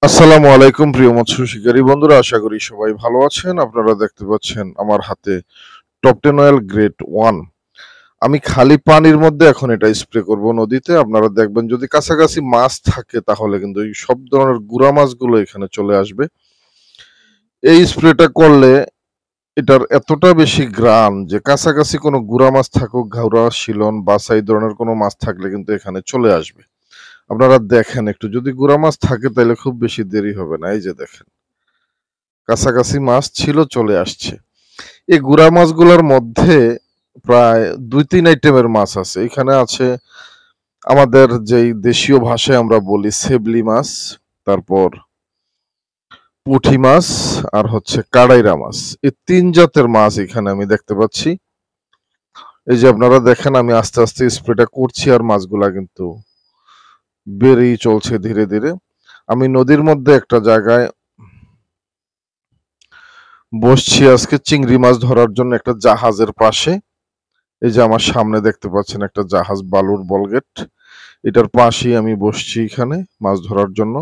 আসসালামু আলাইকুম প্রিয় মৎস্য শিকারী বন্ধুরা, আশা করি সবাই ভালো আছেন। আপনারা দেখতে পাচ্ছেন আমার হাতে টপ 10 অয়েল গ্রেড 1। আমি খালি পানির মধ্যে এখন এটা স্প্রে করব নদীতে। আপনারা দেখবেন যদি কাছাকাছি মাছ থাকে তাহলে কিন্তু এই সব ধরনের গুড়া মাছগুলো এখানে চলে আসবে। এই স্প্রেটা করলে এটার এতটা বেশি গ্রান যে কাছাকাছি কোনো গুড়া মাছ থাকুক, ঘাওড়া, শিলন, বাছা এই ধরনের কোনো মাছ থাকলে কিন্তু এখানে চলে আসবে। আপনারা দেখেন একটু, যদি গুড়া মাছ থাকে তাহলে খুব বেশি দেরি হবে না। এই যে দেখেন, কাছাকাছি মাছ ছিল, চলে আসছে। এই গুড়া মাছগুলোর মধ্যে প্রায় 2-3 আইটেমের মাছ আছে। এখানে আছে আমাদের যেই দেশীয় ভাষায় আমরা বলি সেবলি মাছ, তারপর পুঁটি মাছ, আর হচ্ছে কাড়াইরা মাছ। এই 3 জাতের মাছ এখানে আমি দেখতে পাচ্ছি। এই যে আপনারা দেখেন, আমি আস্তে আস্তে স্প্রেটা করছি আর মাছগুলা কিন্তু বেড়েই চলছে ধীরে ধীরে। আমি নদীর মধ্যে একটা জায়গায় বসছি আজকে চিংড়ি মাছ ধরার জন্য, একটা জাহাজের পাশে। এই যে আমার সামনে দেখতে পাচ্ছেন একটা জাহাজ, বালুর বলগেট, এটার পাশেই আমি বসছি এখানে মাছ ধরার জন্য।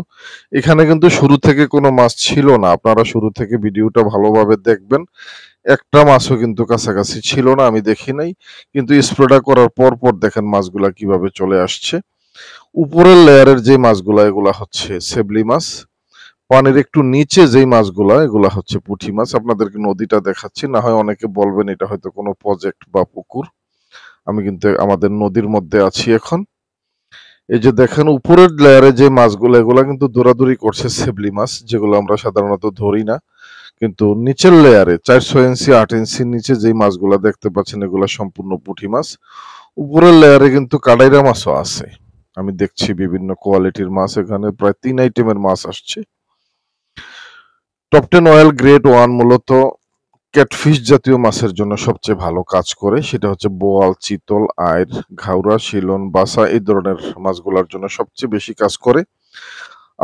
এখানে কিন্তু শুরু থেকে কোনো মাছ ছিল না, আপনারা শুরু থেকে ভিডিওটা ভালোভাবে দেখবেন। একটা মাছও কিন্তু কাছাকাছি ছিল না, আমি দেখি নাই। কিন্তু স্প্রেটা করার পর পর দেখেন মাছগুলা কিভাবে চলে আসছে। উপরের লেয়ারের যে মাছগুলা, এগুলা হচ্ছে সেবলি মাছ। পানির একটু নিচে যেই মাছগুলা, এগুলা হচ্ছে পুঁটি মাছ। আপনাদেরকে নদীটা দেখাচ্ছি, না হয় অনেকে বলবেন এটা হয়তো কোনো প্রজেক্ট বা পুকুর। আমি কিন্তু আমাদের নদীর মধ্যে আছি এখন। এই যে দেখেন উপরের লেয়ারে যে মাছগুলো, এগুলা কিন্তু দৌড়াদৌড়ি করছে সেবলি মাছ, যেগুলো আমরা সাধারণত ধরি না। কিন্তু নিচের লেয়ারে 4-6 ইঞ্চি 8 ইঞ্চির নিচে যেই মাছগুলা দেখতে পাচ্ছেন, এগুলা সম্পূর্ণ পুঁটি মাছ। উপরের লেয়ারে কিন্তু কাটাইরা মাছও আছে। আমি দেখছি বিভিন্ন কোয়ালিটির মাছ, এখানে প্রায় 3 আইটেমের মাছ আসছে। টপ 10 অয়েল গ্রেড 1 মূলত ক্যাটফিশ জাতীয় মাছের জন্য সবচেয়ে ভালো কাজ করে। সেটা হচ্ছে বোয়াল, চিতল, আইড়, ঘাওড়া, শিলন, বাছা এই ধরনের মাছগুলোর জন্য সবচেয়ে বেশি কাজ করে।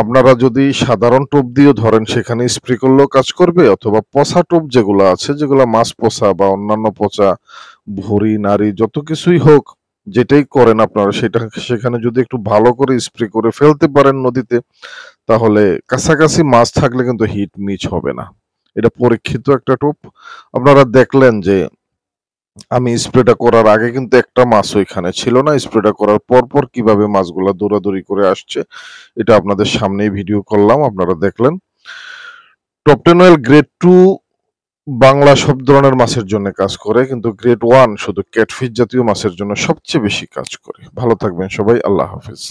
আপনারা যদি সাধারণ টোপ দিয়েও ধরেন, সেখানে স্প্রে করলেও কাজ করবে, অথবা পচা টোপ যেগুলো আছে, যেগুলো মাছ পচা বা অন্যান্য পচা ভুঁড়ি নাড়ি যত কিছুই হোক, যেটাই করেন আপনারা, সেটা সেখানে যদি একটু ভালো করে স্প্রে করে ফেলতে পারেন নদীতে, তাহলে কাছাকাছি মাছ থাকলে কিন্তু হিট মিস হবে না। এটা পরীক্ষিত একটা টোপ। আপনারা দেখলেন যে আমি স্প্রেটা করার আগে কিন্তু একটা মাছও এখানে ছিল না। স্প্রেটা করার পর পর কিভাবে মাছগুলা দৌড়াদৌড়ি করে আসছে, এটা আপনাদের সামনেই ভিডিও করলাম, আপনারা দেখলেন। টপ 10 অয়েল গ্রেড 2 বাংলা সব ধরনের মাছের জন্য কাজ করে, কিন্তু গ্রেড 1 শুধু ক্যাটফিশ জাতীয় মাছের জন্য সবচেয়ে বেশি কাজ করে। ভালো থাকবেন সবাই, আল্লাহ হাফেজ।